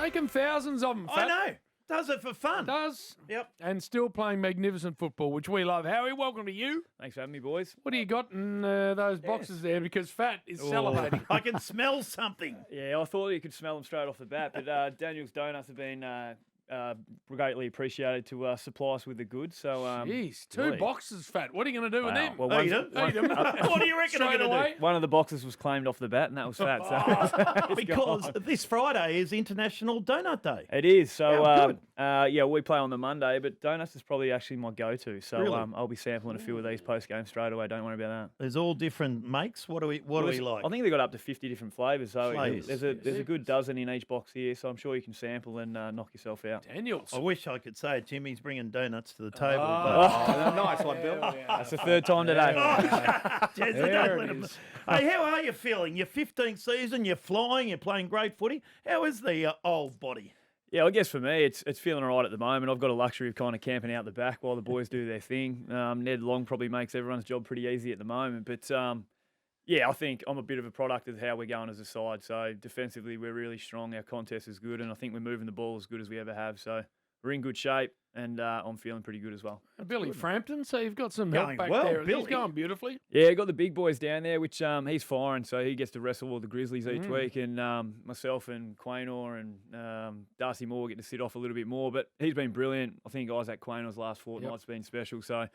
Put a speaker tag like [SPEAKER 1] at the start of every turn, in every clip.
[SPEAKER 1] taken thousands of them.
[SPEAKER 2] I know. Does it for fun.
[SPEAKER 1] Does.
[SPEAKER 2] Yep.
[SPEAKER 1] And still playing magnificent football, which we love. Howie, welcome to you.
[SPEAKER 3] Thanks for having me, boys.
[SPEAKER 1] What do you got in those boxes there? Because Fat is salivating.
[SPEAKER 2] I can smell something.
[SPEAKER 3] Yeah, I thought you could smell them straight off the bat, but Daniel's Donuts have been greatly appreciated to supply us with the goods. So,
[SPEAKER 1] Jeez, two
[SPEAKER 3] really.
[SPEAKER 1] boxes, Fat. What are you going to do with them?
[SPEAKER 3] Well,
[SPEAKER 2] Eat them. What do you reckon I'm
[SPEAKER 1] Straight
[SPEAKER 2] going to
[SPEAKER 1] away?
[SPEAKER 2] do?
[SPEAKER 3] one of the boxes was claimed off the bat, and that was Fat. So
[SPEAKER 2] Because this Friday is International Donut Day.
[SPEAKER 3] it is. So,
[SPEAKER 2] Yeah, good.
[SPEAKER 3] yeah, we play on the Monday, but Donuts is probably actually my go-to. So,
[SPEAKER 2] Really?
[SPEAKER 3] I'll be sampling a few of these post-game straight away. Don't worry about that.
[SPEAKER 2] There's all different makes. What do we like?
[SPEAKER 3] I think they got up to 50 different flavours. So
[SPEAKER 2] Flavours.
[SPEAKER 3] there's a good dozen in each box here. So I'm sure you can sample and knock yourself out.
[SPEAKER 1] Daniels.
[SPEAKER 2] I wish I could say it. Jimmy's bringing donuts to the table.
[SPEAKER 4] Nice one, Bill.
[SPEAKER 3] That's the third time today.
[SPEAKER 2] Jez,
[SPEAKER 1] There
[SPEAKER 2] don't let
[SPEAKER 1] it
[SPEAKER 2] him-
[SPEAKER 1] is.
[SPEAKER 2] Hey, how are you feeling? Your 15th season, you're flying, you're playing great footy. How is the old body?
[SPEAKER 3] Yeah, I guess for me, it's feeling all right at the moment. I've got a luxury of kind of camping out the back while the boys do their thing. Ned Long probably makes everyone's job pretty easy at the moment. But, yeah, I think I'm a bit of a product of how we're going as a side. So defensively, we're really strong. Our contest is good. And I think we're moving the ball as good as we ever have. So we're in good shape. And I'm feeling pretty good as well.
[SPEAKER 1] Billy Frampton, so you've got some help
[SPEAKER 2] Going
[SPEAKER 1] back
[SPEAKER 2] well,
[SPEAKER 1] there.
[SPEAKER 2] Billy.
[SPEAKER 1] He's going beautifully.
[SPEAKER 3] Yeah, got the big boys down there, which he's firing, so he gets to wrestle all the Grizzlies each week, and myself and Quaynor and Darcy Moore get to sit off a little bit more, but he's been brilliant. I think Isaac Quaynor's last fortnight's been special, so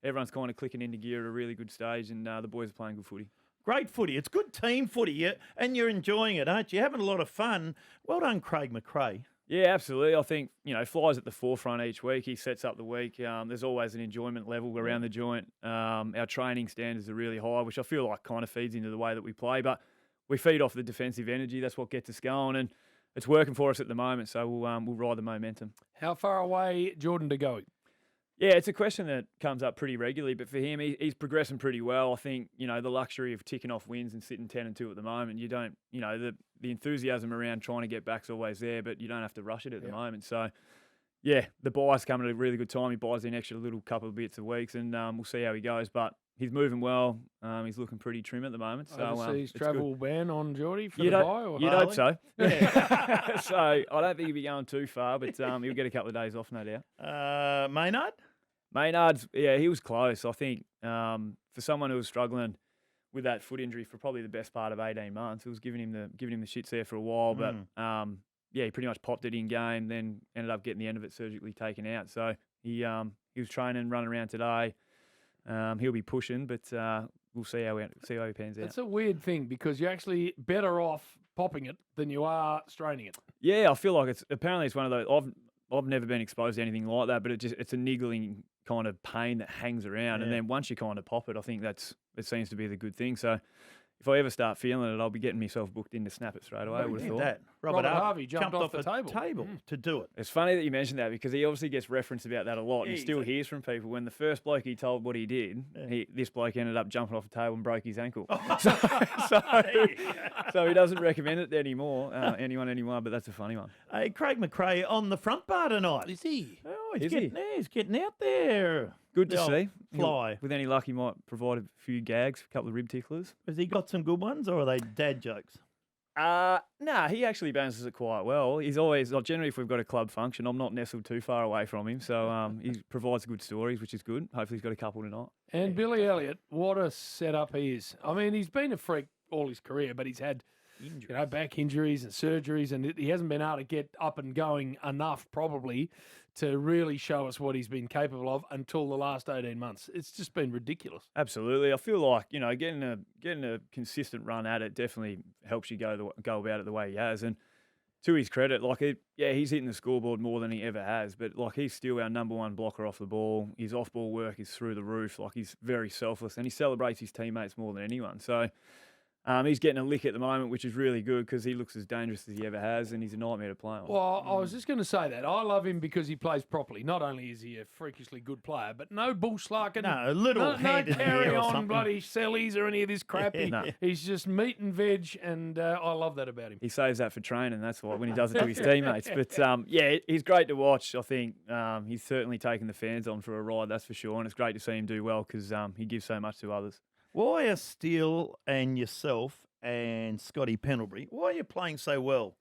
[SPEAKER 3] everyone's kind of clicking into gear at a really good stage, and the boys are playing good footy.
[SPEAKER 2] Great footy. It's good team footy, and you're enjoying it, aren't you? Having a lot of fun. Well done, Craig McRae.
[SPEAKER 3] Yeah, absolutely. I think, Fly's at the forefront each week. He sets up the week. There's always an enjoyment level around the joint. Our training standards are really high, which I feel like kind of feeds into the way that we play. But we feed off the defensive energy. That's what gets us going. And it's working for us at the moment, so we'll ride the momentum.
[SPEAKER 1] How far away Jordan to go?
[SPEAKER 3] Yeah, it's a question that comes up pretty regularly, but for him, he's progressing pretty well. I think, the luxury of ticking off wins and sitting 10-2 at the moment, you don't, the enthusiasm around trying to get back's always there, but you don't have to rush it at the moment. So, yeah, the buy's coming at a really good time. He buys in extra little couple of bits of weeks, and we'll see how he goes. But he's moving well. He's looking pretty trim at the moment. So
[SPEAKER 1] Overseas
[SPEAKER 3] it's
[SPEAKER 1] travel
[SPEAKER 3] good.
[SPEAKER 1] ban on Geordie for
[SPEAKER 3] You'd
[SPEAKER 1] the
[SPEAKER 3] hope-
[SPEAKER 1] buy? Or
[SPEAKER 3] You'd hope so. So I don't think he'll be going too far, but he'll get a couple of days off, no doubt.
[SPEAKER 2] Maynard?
[SPEAKER 3] Maynard's, yeah, he was close. I think for someone who was struggling with that foot injury for probably the best part of 18 months, it was giving him the shits there for a while. But yeah, he pretty much popped it in game, then ended up getting the end of it surgically taken out. So he was training, running around today. He'll be pushing, but we'll see how he pans out.
[SPEAKER 1] It's a weird thing because you're actually better off popping it than you are straining it.
[SPEAKER 3] Yeah, I feel like it's one of those. I've never been exposed to anything like that, but it's a niggling kind of pain that hangs around, and then once you kind of pop it, I think it seems to be the good thing. So if I ever start feeling it, I'll be getting myself booked in to snap it straight away. I would have thought.
[SPEAKER 2] That.
[SPEAKER 1] Robert Harvey jumped off the
[SPEAKER 2] a
[SPEAKER 1] table.
[SPEAKER 2] to do it.
[SPEAKER 3] It's funny that you mentioned that because he obviously gets referenced about that a lot, and he still
[SPEAKER 2] exactly.
[SPEAKER 3] hears from people. When the first bloke he told what he did, this bloke ended up jumping off the table and broke his ankle. So he doesn't recommend it anymore, anyone, but that's a funny one.
[SPEAKER 2] Hey, Craig McRae on the front bar tonight.
[SPEAKER 1] Is he?
[SPEAKER 2] Oh,
[SPEAKER 3] Is
[SPEAKER 2] he's getting out there.
[SPEAKER 3] Good to
[SPEAKER 2] The old
[SPEAKER 3] see.
[SPEAKER 2] Fly.
[SPEAKER 3] With any luck, he might provide a few gags, a couple of rib ticklers.
[SPEAKER 2] Has he got some good ones, or are they dad jokes?
[SPEAKER 3] Nah, he actually balances it quite well. He's always, generally, if we've got a club function, I'm not nestled too far away from him. So he provides good stories, which is good. Hopefully he's got a couple tonight.
[SPEAKER 1] And Billy Elliott, what a setup he is. I mean, he's been a freak all his career, but he's had back injuries and surgeries, and he hasn't been able to get up and going enough probably to really show us what he's been capable of until the last 18 months. It's just been ridiculous.
[SPEAKER 3] Absolutely. I feel like, getting a consistent run at it definitely helps you go about it the way he has. And to his credit, he's hitting the scoreboard more than he ever has, but he's still our number one blocker off the ball. His off-ball work is through the roof. He's very selfless, and he celebrates his teammates more than anyone. So he's getting a lick at the moment, which is really good because he looks as dangerous as he ever has, and he's a nightmare to play on.
[SPEAKER 1] Well, I was just going to say that. I love him because he plays properly. Not only is he a freakishly good player, but no bullslacking.
[SPEAKER 2] No, a little hand
[SPEAKER 1] no
[SPEAKER 2] in the
[SPEAKER 1] carry
[SPEAKER 2] air or
[SPEAKER 1] on
[SPEAKER 2] something.
[SPEAKER 1] bloody sellies or any of this crap. He's just meat and veg, and I love that about him.
[SPEAKER 3] He saves that for training, that's why, when he does it to his teammates. But, he's great to watch. I think he's certainly taken the fans on for a ride, that's for sure, and it's great to see him do well because he gives so much to others.
[SPEAKER 2] Why are Steele and yourself and Scotty Pendlebury, why are you playing so well?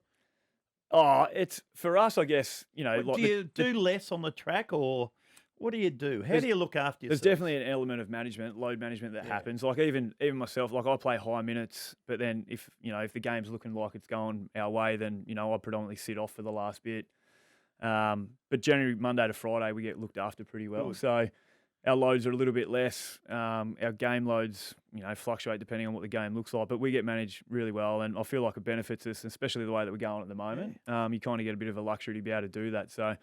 [SPEAKER 3] Oh, it's for us, I guess. You know,
[SPEAKER 2] Do you do less on the track, or what do you do? How do you look after yourself?
[SPEAKER 3] There's definitely an element of management, load management that happens. Like even myself, like I play high minutes, but then if the game's looking like it's going our way, then I predominantly sit off for the last bit. But generally Monday to Friday we get looked after pretty well. So our loads are a little bit less. Our game loads, fluctuate depending on what the game looks like, but we get managed really well, and I feel like it benefits us, especially the way that we're going at the moment. You kind of get a bit of a luxury to be able to do that. So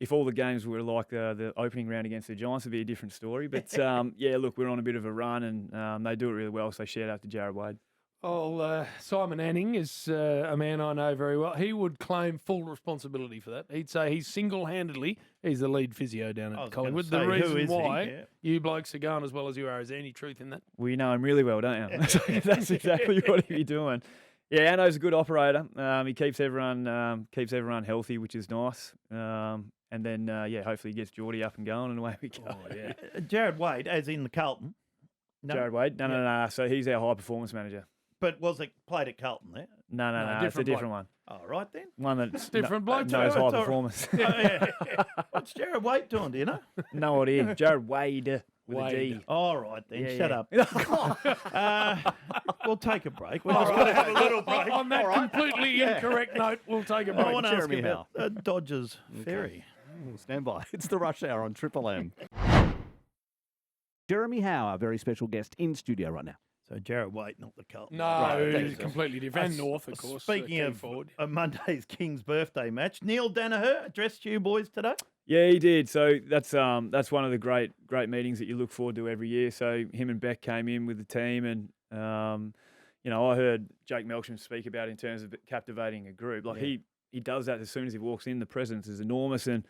[SPEAKER 3] if all the games were like the opening round against the Giants, it'd be a different story. But look, we're on a bit of a run, and they do it really well. So shout out to Jared Wade.
[SPEAKER 1] Oh, Simon Anning is a man I know very well. He would claim full responsibility for that. He'd say he's he's the lead physio down at Collingwood. The reason why you blokes are going as well as you are, is there any truth in that?
[SPEAKER 3] Well, you know him really well, don't you? That's exactly what he'd be doing. Yeah, Anno's a good operator. He keeps everyone healthy, which is nice. And then, hopefully he gets Geordie up and going, and away we go.
[SPEAKER 2] Oh, yeah. Jared Wade, as in the Carlton. No?
[SPEAKER 3] Jared Wade? No. So he's our high performance manager.
[SPEAKER 2] But was it played at Carlton there?
[SPEAKER 3] No. It's a different one.
[SPEAKER 2] Oh, right then.
[SPEAKER 3] One that's
[SPEAKER 1] different bloke.
[SPEAKER 3] knows high performance.
[SPEAKER 2] What's Jared Wade doing, do you know?
[SPEAKER 3] No idea. Jared Wade with a D.
[SPEAKER 2] All right then.
[SPEAKER 3] Yeah,
[SPEAKER 2] Shut up. We'll take a break. We're just going to have a little break.
[SPEAKER 1] On that completely incorrect note, we'll take a break.
[SPEAKER 2] I want to ask
[SPEAKER 4] Jeremy
[SPEAKER 2] about Dodgers Ferry.
[SPEAKER 4] Stand by. It's the Rush Hour on Triple M. Jeremy Howe, our very special guest in studio right now.
[SPEAKER 2] So Jared Wade, not the Carlton.
[SPEAKER 1] No, he's completely different. And North, of course.
[SPEAKER 2] Speaking of Monday's King's birthday match, Neil Danaher addressed you boys today.
[SPEAKER 3] Yeah, he did. So that's one of the great meetings that you look forward to every year. So him and Beck came in with the team, and I heard Jake Melksham speak about it in terms of captivating a group. Like he does that as soon as he walks in. The presence is enormous, and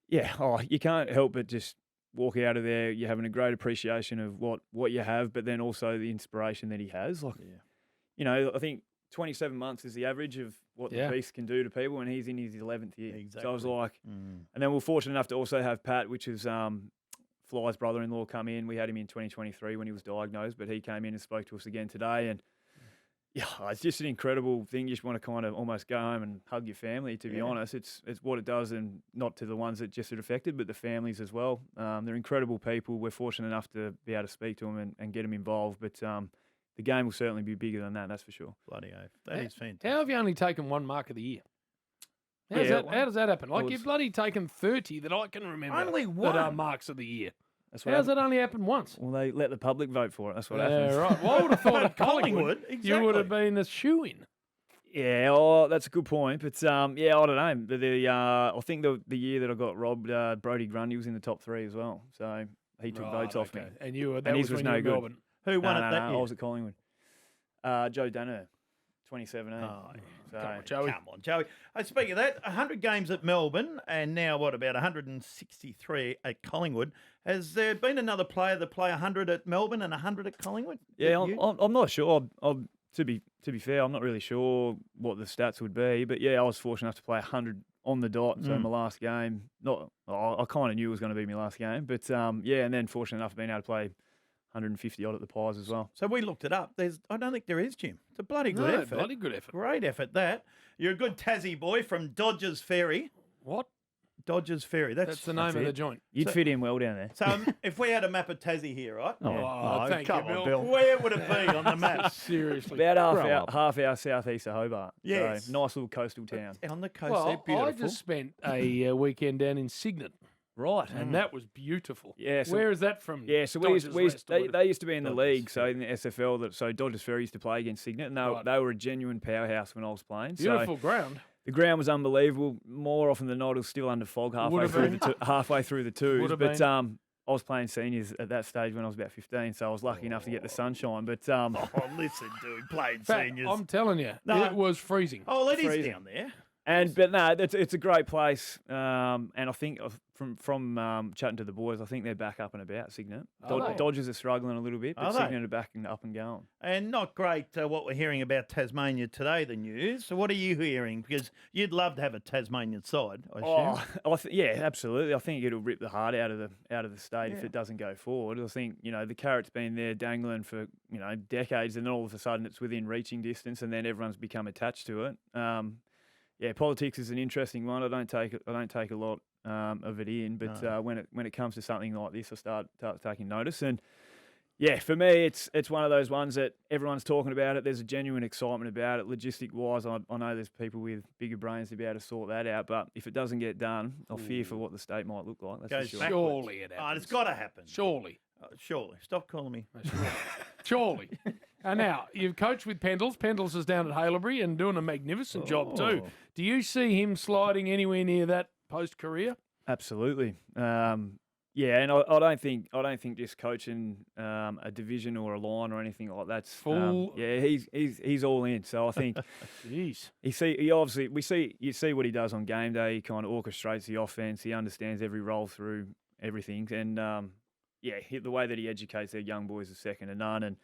[SPEAKER 3] you can't help but just walk out of there, you're having a great appreciation of what you have, but then also the inspiration that he has. Like, I think 27 months is the average of what the Beast can do to people, and he's in his 11th year.
[SPEAKER 2] Exactly.
[SPEAKER 3] So I was like, and then we're fortunate enough to also have Pat, which is Fly's brother-in-law, come in. We had him in 2023 when he was diagnosed, but he came in and spoke to us again today, and it's just an incredible thing. You just want to kind of almost go home and hug your family, to be honest. It's what it does, and not to the ones that just are affected, but the families as well. They're incredible people. We're fortunate enough to be able to speak to them and get them involved, but the game will certainly be bigger than that's for sure.
[SPEAKER 2] Bloody oath. That is fantastic.
[SPEAKER 1] How have you only taken one mark of the year? How does that happen? Like, you've bloody taken 30 that I can remember.
[SPEAKER 2] Only one?
[SPEAKER 1] That are marks of the year.
[SPEAKER 3] How's
[SPEAKER 1] that only happened once?
[SPEAKER 3] Well, they let the public vote for it. That's what happens.
[SPEAKER 1] Yeah, right. Well, I would have thought at Collingwood,
[SPEAKER 2] exactly.
[SPEAKER 1] you would have been a shoo-in.
[SPEAKER 3] Yeah, that's a good point. But, I don't know. I think the year that I got robbed, Brodie Grundy was in the top 3 as well. So he took votes off me.
[SPEAKER 1] And you were,
[SPEAKER 3] and his was no good.
[SPEAKER 1] Melbourne.
[SPEAKER 2] Who won it that year?
[SPEAKER 3] I was at Collingwood. Joe Danaher, 2017.
[SPEAKER 2] Oh,
[SPEAKER 3] so,
[SPEAKER 2] come on, Joey. Speaking of that, 100 games at Melbourne, and now about 163 at Collingwood. Has there been another player that play 100 at Melbourne and 100 at Collingwood?
[SPEAKER 3] Yeah, I'm not sure. To be fair, I'm not really sure what the stats would be, but I was fortunate enough to play 100 on the dot. So my last game, I kind of knew it was going to be my last game, but and then fortunate enough being able to play 150 odd at the Pies as well.
[SPEAKER 2] So we looked it up. I don't think there is, Jim. It's a bloody good effort.
[SPEAKER 1] Bloody good effort.
[SPEAKER 2] Great effort, that. You're a good Tassie boy from Dodgers Ferry.
[SPEAKER 1] What?
[SPEAKER 2] Dodgers Ferry. That's
[SPEAKER 1] the name of the joint.
[SPEAKER 3] You'd fit in well down there.
[SPEAKER 2] So if we had a map of Tassie here, right?
[SPEAKER 1] Thank you, Bill.
[SPEAKER 2] Where would it be on the map?
[SPEAKER 1] Seriously.
[SPEAKER 3] About half hour southeast of Hobart.
[SPEAKER 2] Yes.
[SPEAKER 3] So, nice little coastal town.
[SPEAKER 2] On the coast, they're beautiful.
[SPEAKER 1] I just spent a weekend down in Cygnet.
[SPEAKER 3] Right.
[SPEAKER 1] And that was beautiful.
[SPEAKER 3] Yeah. So,
[SPEAKER 1] where is that from?
[SPEAKER 3] Yeah, so they used to be in the league, so in the SFL, so Dodgers Ferry used to play against Cygnet, and they were a genuine powerhouse when I was playing.
[SPEAKER 1] Beautiful ground.
[SPEAKER 3] The ground was unbelievable. More often than not, it was still under fog halfway through the twos. But I was playing seniors at that stage when I was about 15, so I was lucky enough to get the sunshine. But
[SPEAKER 2] listen, dude, playing seniors.
[SPEAKER 1] I'm telling you, it was freezing.
[SPEAKER 2] Oh, it is down there.
[SPEAKER 3] But no, it's a great place, and I think from chatting to the boys, I think they're back up and about. Cygnet, Dodgers are struggling a little bit, but Cygnet are back and up and going. And
[SPEAKER 2] not great what we're hearing about Tasmania today, the news. So what are you hearing? Because you'd love to have a Tasmanian side, I assume.
[SPEAKER 3] Yeah, absolutely. I think it'll rip the heart out of the state if it doesn't go forward. I think the carrot's been there dangling for decades, and then all of a sudden it's within reaching distance, and then everyone's become attached to it. yeah, politics is an interesting one. I don't take a lot of it in, but when it comes to something like this, I start taking notice. And yeah, for me, it's one of those ones that everyone's talking about it. There's a genuine excitement about it. Logistic wise, I know there's people with bigger brains to be able to sort that out. But if it doesn't get done, I'll fear for what the state might look like. That's for sure.
[SPEAKER 1] Surely it happens.
[SPEAKER 2] Oh, it's got to happen.
[SPEAKER 1] Surely.
[SPEAKER 2] Surely. Stop calling me.
[SPEAKER 1] Surely. And now, you've coached with Pendles. Pendles is down at Haileybury and doing a magnificent job too. Do you see him sliding anywhere near that post-career?
[SPEAKER 3] Absolutely. Yeah, and I don't think just coaching a division or a line or anything like that's
[SPEAKER 1] full.
[SPEAKER 3] Yeah, he's all in. So I think you see what he does on game day. He kind of orchestrates the offense. He understands every role through everything, and the way that he educates their young boys is second to none. And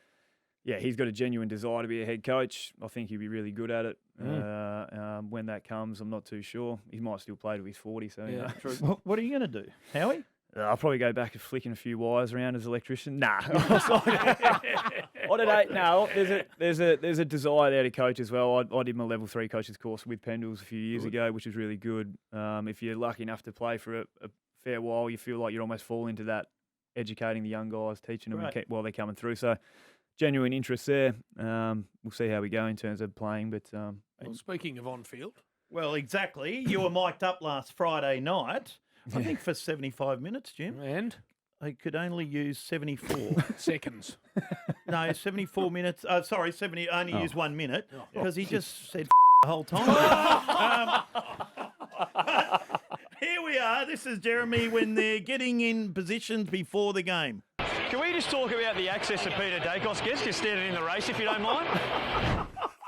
[SPEAKER 3] yeah, he's got a genuine desire to be a head coach. I think he'll be really good at it when that comes. I'm not too sure. He might still play to his 40. So
[SPEAKER 1] Yeah,
[SPEAKER 3] true.
[SPEAKER 2] What are you going to do, Howie?
[SPEAKER 3] I'll probably go back and flicking a few wires around as an electrician. Nah, I don't know. No, there's a desire there to coach as well. I did my level 3 coaches course with Pendles a few years ago, which was really good. If you're lucky enough to play for a fair while, you feel like you're almost fall into that, educating the young guys, teaching them while they're coming through. So genuine interest there. We'll see how we go in terms of playing. But
[SPEAKER 1] well, speaking of on-field.
[SPEAKER 2] Well, exactly. You were mic'd up last Friday night. I think for 75 minutes, Jim.
[SPEAKER 1] And?
[SPEAKER 2] I could only use 74
[SPEAKER 1] seconds.
[SPEAKER 2] No, 74 minutes. Sorry, 70. Only use 1 minute because he just said the whole time. Here we are. This is Jeremy when they're getting in positions before the game.
[SPEAKER 5] Can we just talk about the access that Peter Dacos gets just standing in the race, if you don't mind?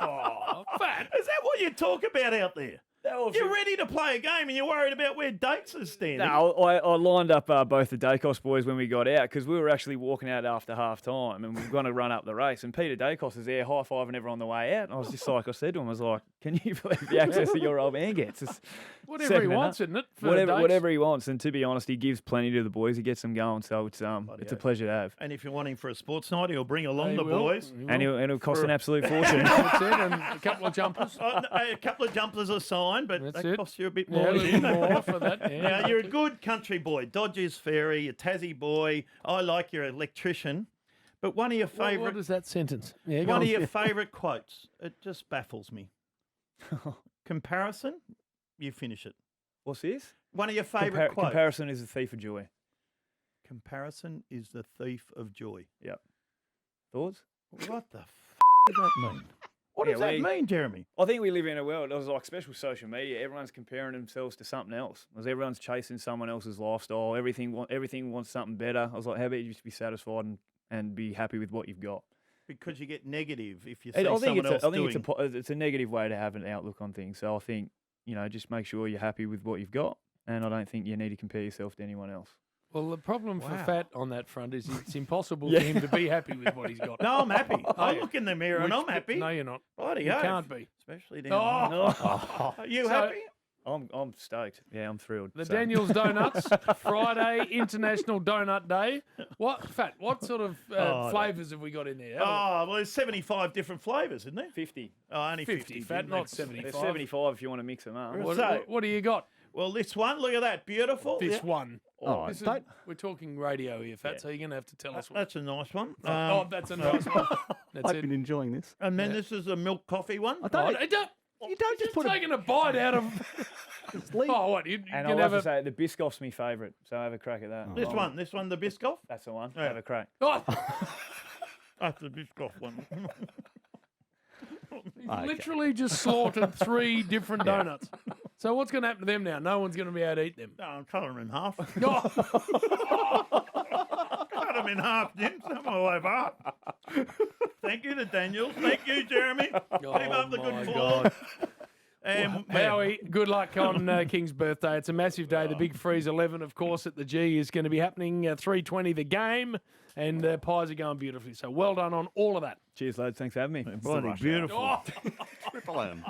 [SPEAKER 2] Fat. Is that what you talk about out there? You're ready to play a game and you're worried about where Dakes is standing.
[SPEAKER 3] No, I lined up both the Dacos boys when we got out because we were actually walking out after half time and we were going to run up the race. And Peter Dacos is there high-fiving everyone on the way out. And I was just like, I said to him, I was like, can you believe the access that your old man gets? It's
[SPEAKER 1] whatever he wants, isn't it?
[SPEAKER 3] Whatever he wants. And to be honest, he gives plenty to the boys. He gets them going. So it's a pleasure to have.
[SPEAKER 2] And if you're wanting for a sports night, he'll bring along the boys.
[SPEAKER 3] And it'll cost an absolute fortune.
[SPEAKER 1] That's it. And a couple of jumpers.
[SPEAKER 2] A couple of jumpers are signed, but
[SPEAKER 1] That's
[SPEAKER 2] that
[SPEAKER 1] it.
[SPEAKER 2] costs you a bit more.
[SPEAKER 1] Yeah, a little more for that. Yeah.
[SPEAKER 2] Now, you're a good country boy. Dodgers Ferry, a Tassie boy. I like your electrician. But one of your favourite...
[SPEAKER 1] What is that sentence? Yeah,
[SPEAKER 2] one of your favourite quotes. It just baffles me. Comparison, you finish it.
[SPEAKER 3] What's this?
[SPEAKER 2] One of your favourite quotes.
[SPEAKER 3] Comparison is the thief of joy.
[SPEAKER 2] Comparison is the thief of joy.
[SPEAKER 3] Yep. Thoughts?
[SPEAKER 2] What the does that mean? What does that mean, Jeremy?
[SPEAKER 3] I think we live in a world, it was like especially social media, everyone's comparing themselves to something else. Because everyone's chasing someone else's lifestyle. Everything wants something better. I was like, how about you just be satisfied and be happy with what you've got?
[SPEAKER 2] Because you get negative if you see someone else doing.
[SPEAKER 3] It's a negative way to have an outlook on things. So I think, just make sure you're happy with what you've got. And I don't think you need to compare yourself to anyone else.
[SPEAKER 1] Well, the problem for Fat on that front is it's impossible for him to be happy with what he's got.
[SPEAKER 2] No, I'm happy. I look in the mirror and I'm happy.
[SPEAKER 1] No, you're not.
[SPEAKER 2] Righty,
[SPEAKER 1] you can't be.
[SPEAKER 2] Especially down Are you happy?
[SPEAKER 3] I'm stoked. Yeah, I'm thrilled.
[SPEAKER 1] The Daniels Donuts, Friday, International Donut Day. What sort of flavours have we got in there?
[SPEAKER 2] Well, there's 75 different flavours, isn't there?
[SPEAKER 3] 50.
[SPEAKER 2] Oh, only 50.
[SPEAKER 1] Fat, not 75.
[SPEAKER 3] There's 75 if you want to mix them up.
[SPEAKER 1] What do you got?
[SPEAKER 2] Well, this one, look at that. Beautiful.
[SPEAKER 1] This one.
[SPEAKER 4] We're
[SPEAKER 1] talking radio here, Fat, so you're going to have to tell us what.
[SPEAKER 2] That's a nice one.
[SPEAKER 1] That's a nice one. That's
[SPEAKER 4] I've been enjoying this.
[SPEAKER 2] And then this is a milk coffee one.
[SPEAKER 4] You don't just put
[SPEAKER 1] taking a bite out of. What?
[SPEAKER 3] And I'll have to say, the Biscoff's my favourite, so have a crack at that.
[SPEAKER 2] This one, the Biscoff?
[SPEAKER 3] That's the one. Have a crack.
[SPEAKER 2] That's the Biscoff one.
[SPEAKER 1] He's literally just slaughtered 3 different donuts. So what's going to happen to them now? No one's going to be able to eat them.
[SPEAKER 2] No, I'm cutting them in half. Cut them in half, Jim. Some of them Thank you to Daniels. Thank you, Jeremy. Keep up the good form.
[SPEAKER 1] Howie, good luck on King's birthday. It's a massive day. The Big Freeze 11, of course, at the G is going to be happening 3:20 the game, and pies are going beautifully. So well done on all of that.
[SPEAKER 3] Cheers, lads. Thanks for having me.
[SPEAKER 2] Bloody beautiful.
[SPEAKER 4] Triple M.